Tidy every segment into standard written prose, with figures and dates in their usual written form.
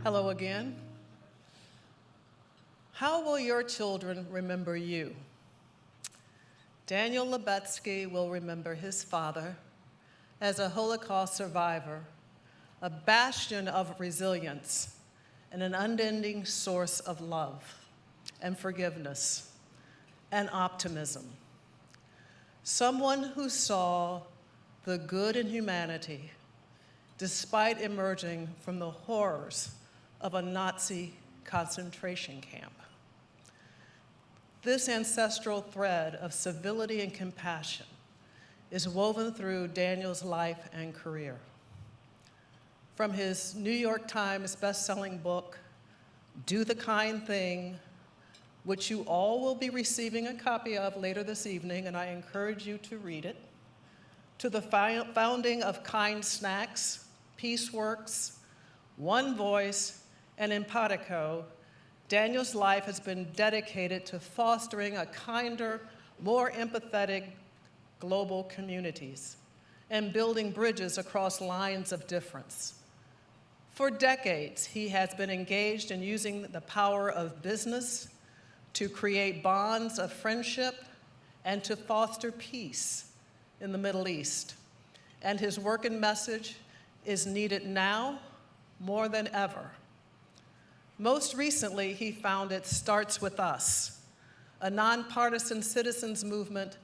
Hello again. How will your children remember you? Daniel Lubetzky will remember his father as a Holocaust survivor, a bastion of resilience, and an unending source of love and forgiveness and optimism. Someone who saw the good in humanity despite emerging from the horrors of a Nazi concentration camp. This ancestral thread of civility and compassion is woven through Daniel's life and career. From his New York Times best-selling book, Do the Kind Thing, which you all will be receiving a copy of later this evening, and I encourage you to read it, to the founding of Kind Snacks, Peaceworks, OneVoice, and Empatico, Daniel's life has been dedicated to fostering a kinder, more empathetic global communities and building bridges across lines of difference. For decades, he has been engaged in using the power of business to create bonds of friendship and to foster peace in the Middle East. And his work and message is needed now more than ever. Most recently, he founded Starts With Us, a nonpartisan citizens movement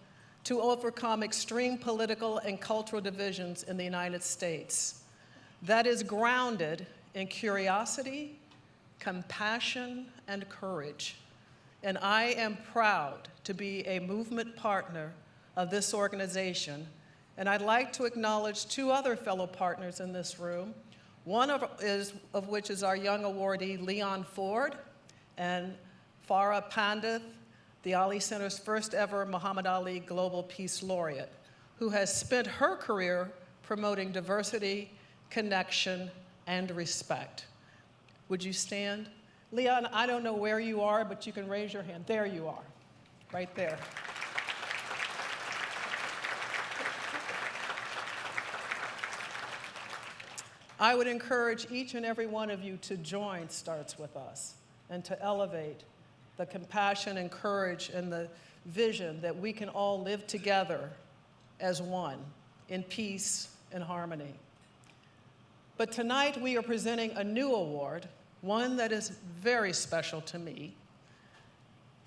to overcome extreme political and cultural divisions in the United States that is grounded in curiosity, compassion, and courage. And I am proud to be a movement partner of this organization. And I'd like to acknowledge two other fellow partners in this room, one of which is our young awardee, Leon Ford, and Farah Pandith, the Ali Center's first ever Muhammad Ali Global Peace Laureate, who has spent her career promoting diversity, connection, and respect. Would you stand? Leon, I don't know where you are, but you can raise your hand. There you are, right there. I would encourage each and every one of you to join Starts With Us and to elevate the compassion and courage and the vision that we can all live together as one in peace and harmony. But tonight we are presenting a new award, one that is very special to me.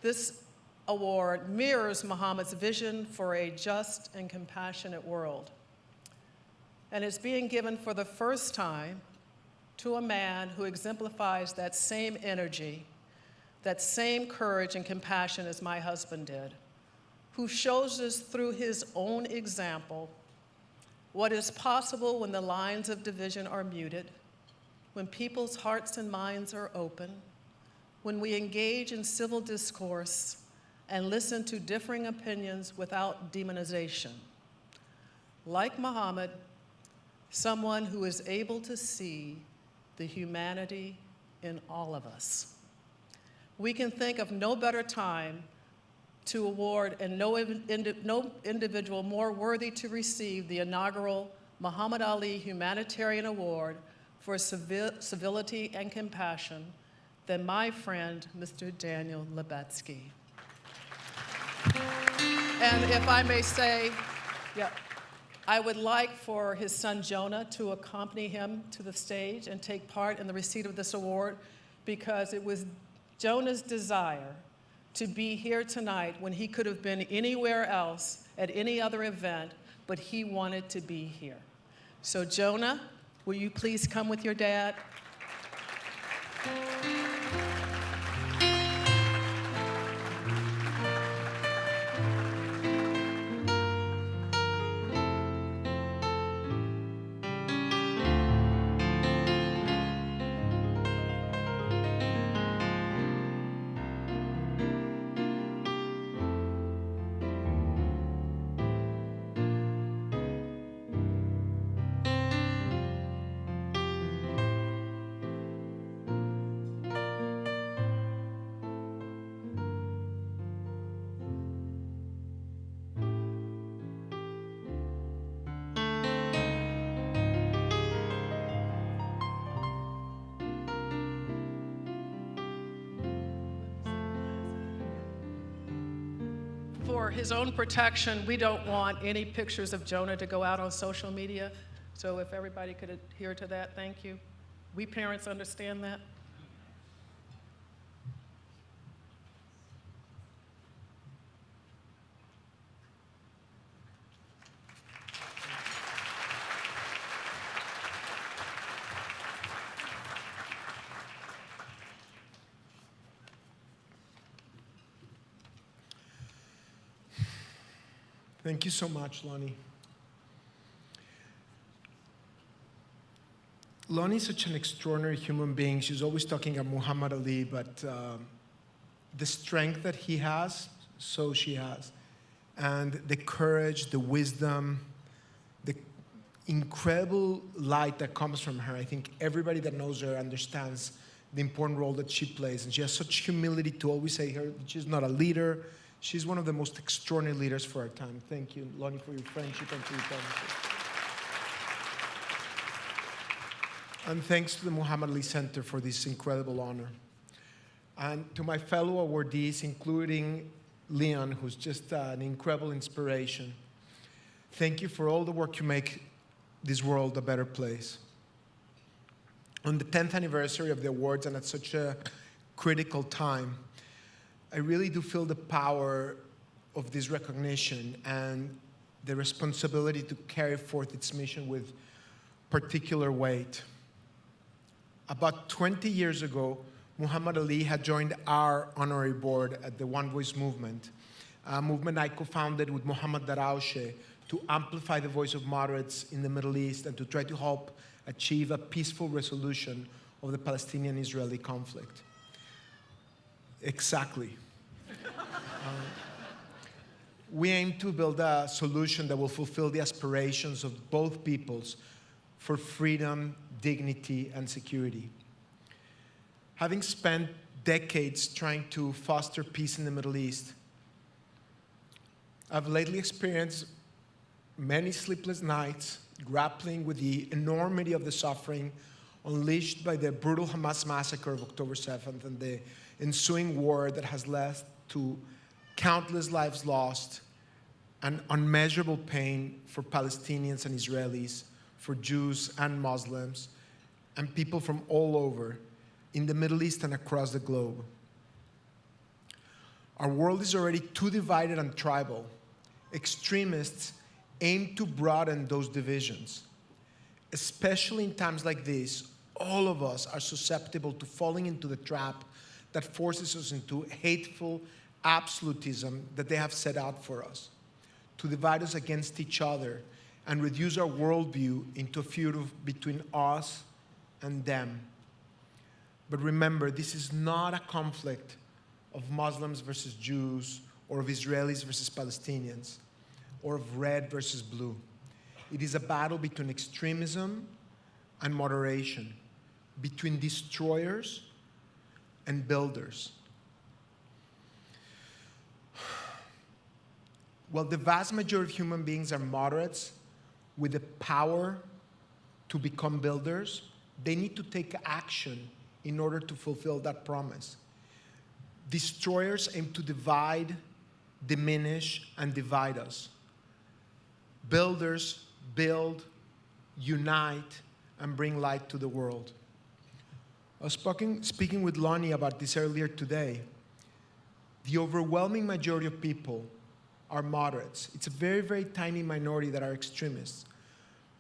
This award mirrors Muhammad's vision for a just and compassionate world. And it's being given for the first time to a man who exemplifies that same energy, that same courage and compassion as my husband did, who shows us through his own example what is possible when the lines of division are muted, when people's hearts and minds are open, when we engage in civil discourse and listen to differing opinions without demonization. Like Muhammad, someone who is able to see the humanity in all of us. We can think of no better time to award and no individual more worthy to receive the inaugural Muhammad Ali Humanitarian Award for Civility and Compassion than my friend, Mr. Daniel Lubetzky. And if I may say, I would like for his son Jonah to accompany him to the stage and take part in the receipt of this award, because it was Jonah's desire to be here tonight when he could have been anywhere else at any other event, but he wanted to be here. So Jonah, will you please come with your dad? for his own protection, we don't want any pictures of Jonah to go out on social media. So if everybody could adhere to that, thank you. We parents understand that. Thank you so much, Lonnie. Lonnie is such an extraordinary human being. She's always talking about Muhammad Ali, but the strength that he has, so she has. And the courage, the wisdom, the incredible light that comes from her. I think everybody that knows her understands the important role that she plays. And she has such humility to always say her she's not a leader. She's one of the most extraordinary leaders for our time. Thank you, Lonnie, for your friendship and for your partnership. And thanks to the Muhammad Ali Center for this incredible honor. And to my fellow awardees, including Leon, who's just an incredible inspiration. Thank you for all the work you make this world a better place. On the 10th anniversary of the awards, and at such a critical time, I really do feel the power of this recognition and the responsibility to carry forth its mission with particular weight. About 20 years ago, Muhammad Ali had joined our honorary board at the OneVoice Movement, a movement I co-founded with Mohammad Daraoche to amplify the voice of moderates in the Middle East and to try to help achieve a peaceful resolution of the Palestinian-Israeli conflict. Exactly. We aim to build a solution that will fulfill the aspirations of both peoples for freedom, dignity, and security. Having spent decades trying to foster peace in the Middle East, I've lately experienced many sleepless nights grappling with the enormity of the suffering unleashed by the brutal Hamas massacre of October 7th and the ensuing war that has led to countless lives lost and unmeasurable pain for Palestinians and Israelis, for Jews and Muslims, and people from all over in the Middle East and across the globe. Our world is already too divided and tribal. Extremists aim to broaden those divisions. Especially in times like this, all of us are susceptible to falling into the trap that forces us into hateful absolutism that they have set out for us, to divide us against each other and reduce our worldview into a feud between us and them. But remember, this is not a conflict of Muslims versus Jews, or of Israelis versus Palestinians, or of red versus blue. It is a battle between extremism and moderation, between destroyers and builders. While the vast majority of human beings are moderates with the power to become builders, they need to take action in order to fulfill that promise. Destroyers aim to divide, diminish, and divide us. Builders build, unite, and bring light to the world. I was speaking with Lonnie about this earlier today. The overwhelming majority of people are moderates. It's a very, very tiny minority that are extremists.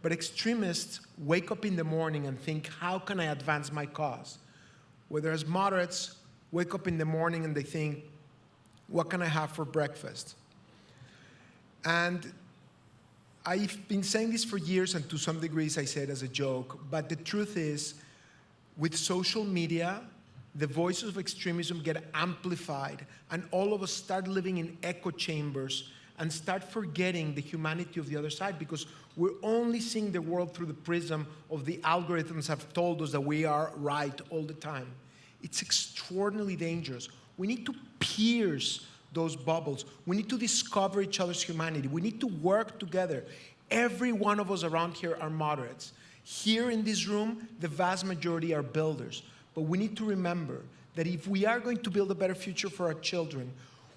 But extremists wake up in the morning and think, how can I advance my cause? Whereas moderates wake up in the morning and they think, what can I have for breakfast? And I've been saying this for years, and to some degrees I say it as a joke, but the truth is, with social media, the voices of extremism get amplified, and all of us start living in echo chambers and start forgetting the humanity of the other side, because we're only seeing the world through the prism of the algorithms have told us that we are right all the time. It's extraordinarily dangerous. We need to pierce those bubbles. We need to discover each other's humanity. We need to work together. Every one of us around here are moderates. Here in this room, the vast majority are builders. But we need to remember that if we are going to build a better future for our children,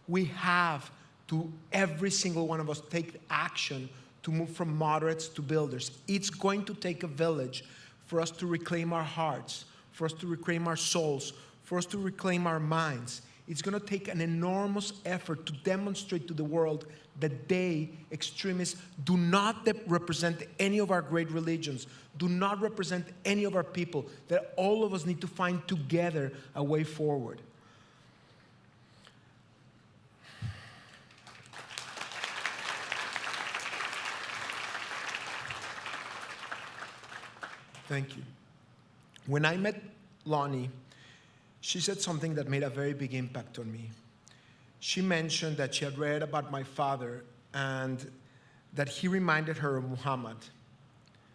we have to every single one of us take action to move from moderates to builders. It's going to take a village for us to reclaim our hearts, for us to reclaim our souls, for us to reclaim our minds. It's going to take an enormous effort to demonstrate to the world that they, extremists, do not represent any of our great religions, do not represent any of our people, that all of us need to find together a way forward. Thank you. When I met Lonnie, she said something that made a very big impact on me. She mentioned that she had read about my father and that he reminded her of Muhammad.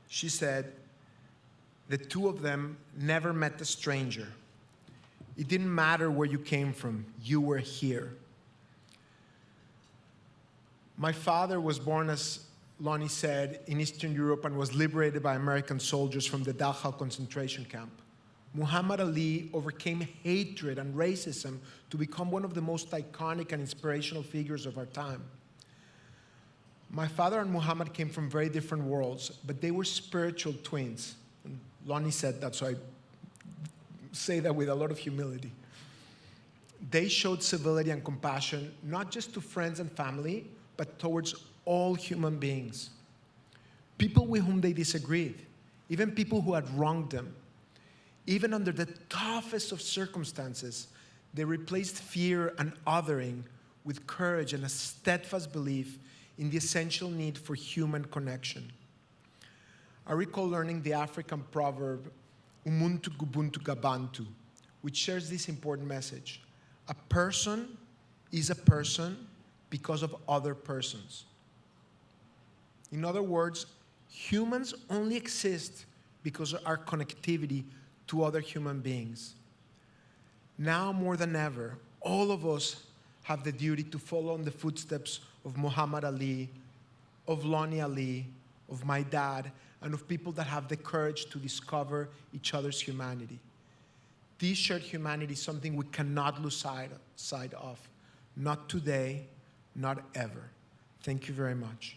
She said the two of them never met a stranger. It didn't matter where you came from, you were here. My father was born, as Lonnie said, in Eastern Europe and was liberated by American soldiers from the Dachau concentration camp. Muhammad Ali overcame hatred and racism to become one of the most iconic and inspirational figures of our time. My father and Muhammad came from very different worlds, but they were spiritual twins. And Lonnie said that, so I say that with a lot of humility. They showed civility and compassion, not just to friends and family, but towards all human beings. People with whom they disagreed, even people who had wronged them. Even under the toughest of circumstances, they replaced fear and othering with courage and a steadfast belief in the essential need for human connection. I recall learning the African proverb, Umuntu Gubuntu Gabantu, which shares this important message. A person is a person because of other persons. In other words, humans only exist because of our connectivity to other human beings. Now more than ever, all of us have the duty to follow in the footsteps of Muhammad Ali, of Lonnie Ali, of my dad, and of people that have the courage to discover each other's humanity. This shared humanity is something we cannot lose sight of. Not today, not ever. Thank you very much.